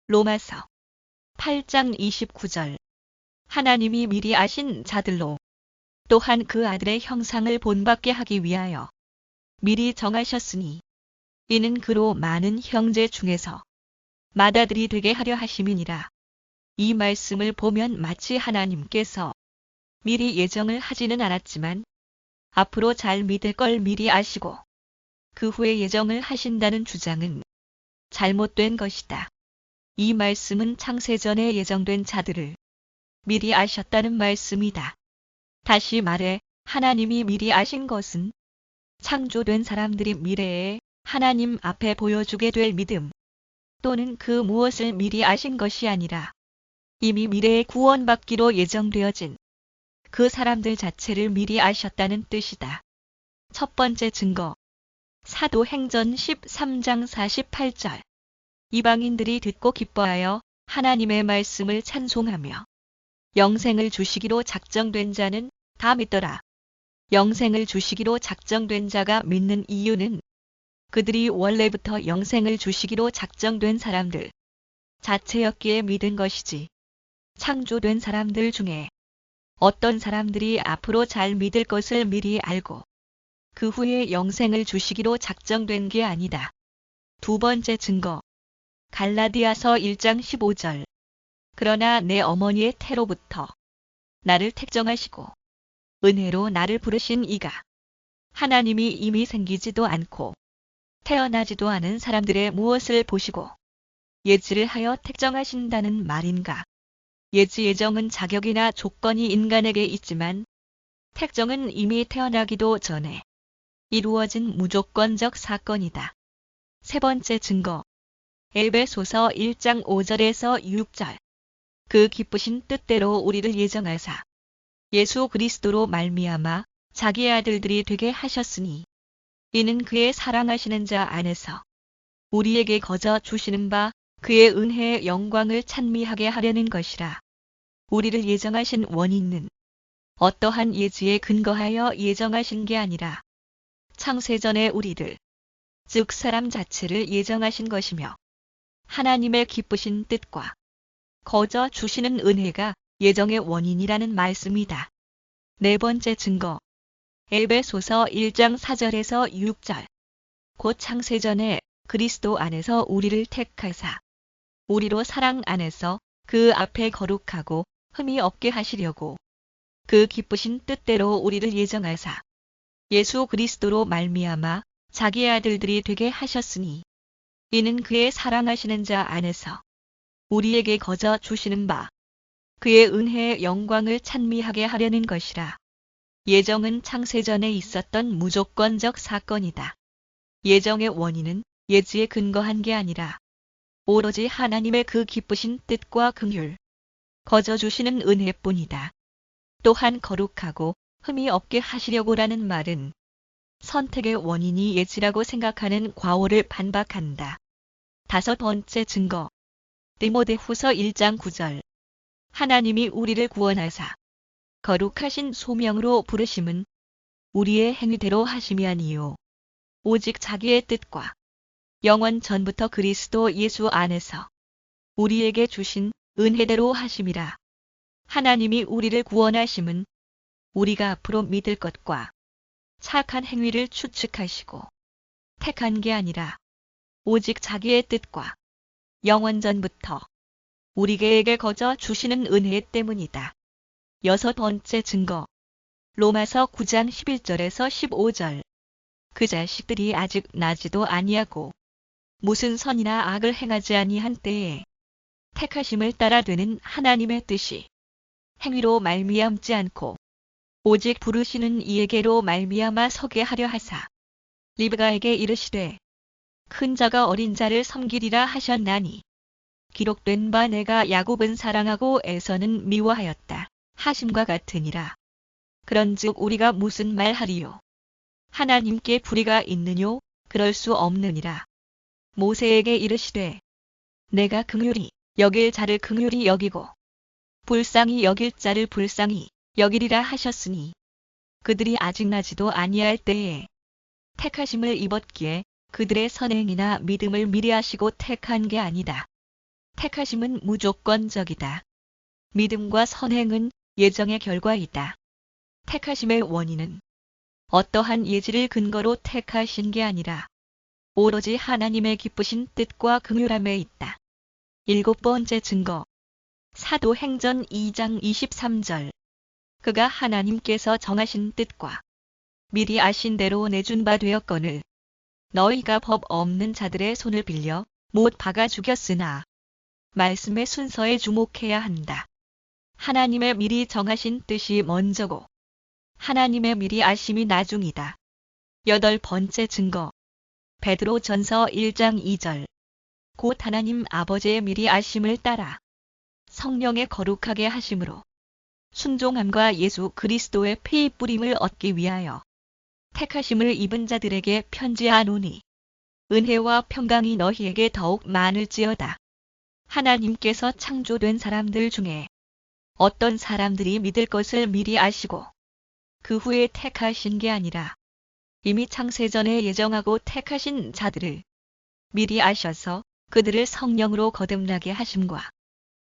로마서 8장 29절. 하나님이 미리 아신 자들로 또한 그 아들의 형상을 본받게 하기 위하여 미리 정하셨으니 이는 그로 많은 형제 중에서 맏아들이 되게 하려 하심이니라. 이 말씀을 보면 마치 하나님께서 미리 예정을 하지는 않았지만 앞으로 잘 믿을 걸 미리 아시고 그 후에 예정을 하신다는 주장은 잘못된 것이다. 이 말씀은 창세전에 예정된 자들을 미리 아셨다는 말씀이다. 다시 말해 하나님이 미리 아신 것은 창조된 사람들이 미래에 하나님 앞에 보여주게 될 믿음 또는 그 무엇을 미리 아신 것이 아니라 이미 미래에 구원받기로 예정되어진 그 사람들 자체를 미리 아셨다는 뜻이다. 첫 번째 증거. 사도행전 13장 48절. 이방인들이 듣고 기뻐하여 하나님의 말씀을 찬송하며 영생을 주시기로 작정된 자는 다 믿더라. 영생을 주시기로 작정된 자가 믿는 이유는 그들이 원래부터 영생을 주시기로 작정된 사람들 자체였기에 믿은 것이지. 창조된 사람들 중에 어떤 사람들이 앞으로 잘 믿을 것을 미리 알고 그 후에 영생을 주시기로 작정된 게 아니다. 두 번째 증거. 갈라디아서 1장 15절. 그러나 내 어머니의 태로부터 나를 택정하시고 은혜로 나를 부르신 이가 하나님이 이미 생기지도 않고 태어나지도 않은 사람들의 무엇을 보시고 예지를 하여 택정하신다는 말인가. 예지 예정은 자격이나 조건이 인간에게 있지만 택정은 이미 태어나기도 전에 이루어진 무조건적 사건이다. 세 번째 증거. 에베소서 1장 5절에서 6절. 그 기쁘신 뜻대로 우리를 예정하사 예수 그리스도로 말미암아 자기의 아들들이 되게 하셨으니 이는 그의 사랑하시는 자 안에서 우리에게 거저 주시는 바 그의 은혜의 영광을 찬미하게 하려는 것이라. 우리를 예정하신 원인은 어떠한 예지에 근거하여 예정하신 게 아니라 창세전에 우리들, 즉 사람 자체를 예정하신 것이며 하나님의 기쁘신 뜻과 거저 주시는 은혜가 예정의 원인이라는 말씀이다. 네 번째 증거. 에베소서 1장 4절에서 6절. 곧 창세전에 그리스도 안에서 우리를 택하사 우리로 사랑 안에서 그 앞에 거룩하고 흠이 없게 하시려고 그 기쁘신 뜻대로 우리를 예정하사 예수 그리스도로 말미암아 자기의 아들들이 되게 하셨으니 이는 그의 사랑하시는 자 안에서 우리에게 거저 주시는 바 그의 은혜의 영광을 찬미하게 하려는 것이라. 예정은 창세전에 있었던 무조건적 사건이다. 예정의 원인은 예지에 근거한 게 아니라 오로지 하나님의 그 기쁘신 뜻과 긍휼, 거저 주시는 은혜뿐이다. 또한 거룩하고 흠이 없게 하시려고라는 말은 선택의 원인이 예지라고 생각하는 과오를 반박한다. 다섯 번째 증거. 디모데후서 1장 9절. 하나님이 우리를 구원하사 거룩하신 소명으로 부르심은 우리의 행위대로 하심이 아니요 오직 자기의 뜻과 영원 전부터 그리스도 예수 안에서 우리에게 주신 은혜대로 하심이라. 하나님이 우리를 구원하심은 우리가 앞으로 믿을 것과 착한 행위를 추측하시고 택한 게 아니라 오직 자기의 뜻과 영원 전부터 우리에게 거저 주시는 은혜 때문이다. 여섯 번째 증거. 로마서 9장 11절에서 15절. 그 자식들이 아직 나지도 아니하고 무슨 선이나 악을 행하지 아니한 때에 택하심을 따라 되는 하나님의 뜻이 행위로 말미암지 않고 오직 부르시는 이에게로 말미암아 서게 하려 하사 리브가에게 이르시되 큰 자가 어린 자를 섬기리라 하셨나니 기록된 바 내가 야곱은 사랑하고 에서는 미워하였다 하심과 같으니라. 그런즉 우리가 무슨 말하리요? 하나님께 불의가 있느뇨? 그럴 수 없느니라. 모세에게 이르시되 내가 긍휼히 여길 자를 긍휼히 여기고 불쌍히 여길 자를 불쌍히 여기리라 하셨으니 그들이 아직 나지도 아니할 때에 택하심을 입었기에 그들의 선행이나 믿음을 미리 하시고 택한 게 아니다. 택하심은 무조건적이다. 믿음과 선행은 예정의 결과이다. 택하심의 원인은 어떠한 예지를 근거로 택하신 게 아니라 오로지 하나님의 기쁘신 뜻과 긍휼함에 있다. 7번째 증거. 사도행전 2장 23절. 그가 하나님께서 정하신 뜻과 미리 아신 대로 내준 바 되었거늘 너희가 법 없는 자들의 손을 빌려 못 박아 죽였으나 말씀의 순서에 주목해야 한다. 하나님의 미리 정하신 뜻이 먼저고 하나님의 미리 아심이 나중이다. 8번째 증거. 베드로전서 1장 2절. 곧 하나님 아버지의 미리 아심을 따라 성령의 거룩하게 하심으로 순종함과 예수 그리스도의 피 뿌림을 얻기 위하여 택하심을 입은 자들에게 편지하노니 은혜와 평강이 너희에게 더욱 많을지어다. 하나님께서 창조된 사람들 중에 어떤 사람들이 믿을 것을 미리 아시고 그 후에 택하신 게 아니라 이미 창세전에 예정하고 택하신 자들을 미리 아셔서 그들을 성령으로 거듭나게 하심과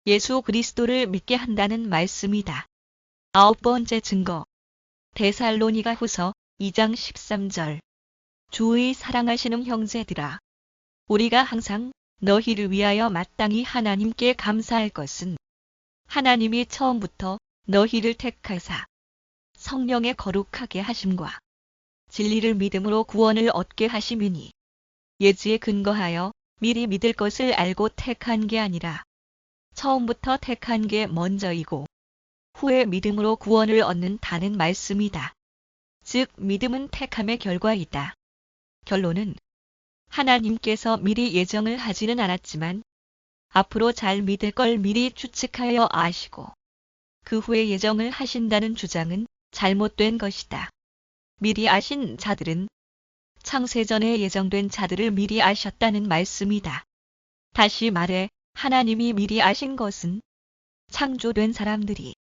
예수 그리스도를 믿게 한다는 말씀이다. 9번째 증거. 데살로니가 후서 2장 13절. 주의 사랑하시는 형제들아, 우리가 항상 너희를 위하여 마땅히 하나님께 감사할 것은 하나님이 처음부터 너희를 택하사 성령의 거룩하게 하심과 진리를 믿음으로 구원을 얻게 하심이니 예지에 근거하여 미리 믿을 것을 알고 택한 게 아니라 처음부터 택한 게 먼저이고 후에 믿음으로 구원을 얻는다는 말씀이다. 즉 믿음은 택함의 결과이다. 결론은 하나님께서 미리 예정을 하지는 않았지만 앞으로 잘 믿을 걸 미리 추측하여 아시고 그 후에 예정을 하신다는 주장은 잘못된 것이다. 미리 아신 자들은 창세전에 예정된 자들을 미리 아셨다는 말씀이다. 다시 말해 하나님이 미리 아신 것은 창조된 사람들이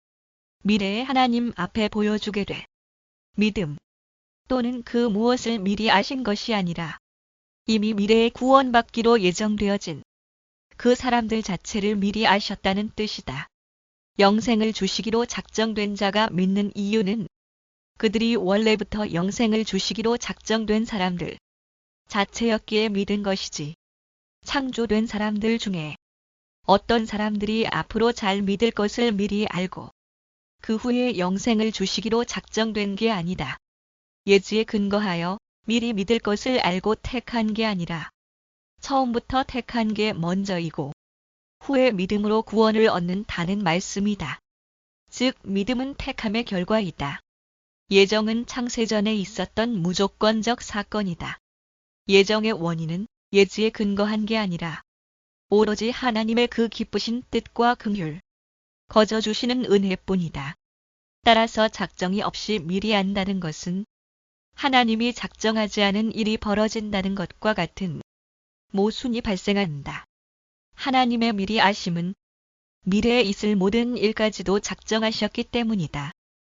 미래의 하나님 앞에 보여주게 돼 믿음 또는 그 무엇을 미리 아신 것이 아니라 이미 미래에 구원받기로 예정되어진 그 사람들 자체를 미리 아셨다는 뜻이다. 영생을 주시기로 작정된 자가 믿는 이유는 그들이 원래부터 영생을 주시기로 작정된 사람들 자체였기에 믿은 것이지 창조된 사람들 중에 어떤 사람들이 앞으로 잘 믿을 것을 미리 알고 그 후에 영생을 주시기로 작정된 게 아니다. 예지에 근거하여 미리 믿을 것을 알고 택한 게 아니라 처음부터 택한 게 먼저이고 후에 믿음으로 구원을 얻는다는 말씀이다. 즉 믿음은 택함의 결과이다. 예정은 창세전에 있었던 무조건적 사건이다. 예정의 원인은 예지에 근거한 게 아니라 오로지 하나님의 그 기쁘신 뜻과 긍휼, 거저 주시는 은혜뿐이다. 따라서 작정이 없이 미리 안다는 것은 하나님이 작정하지 않은 일이 벌어진다는 것과 같은 모순이 발생한다. 하나님의 미리 아심은 미래에 있을 모든 일까지도 작정하셨기 때문이다.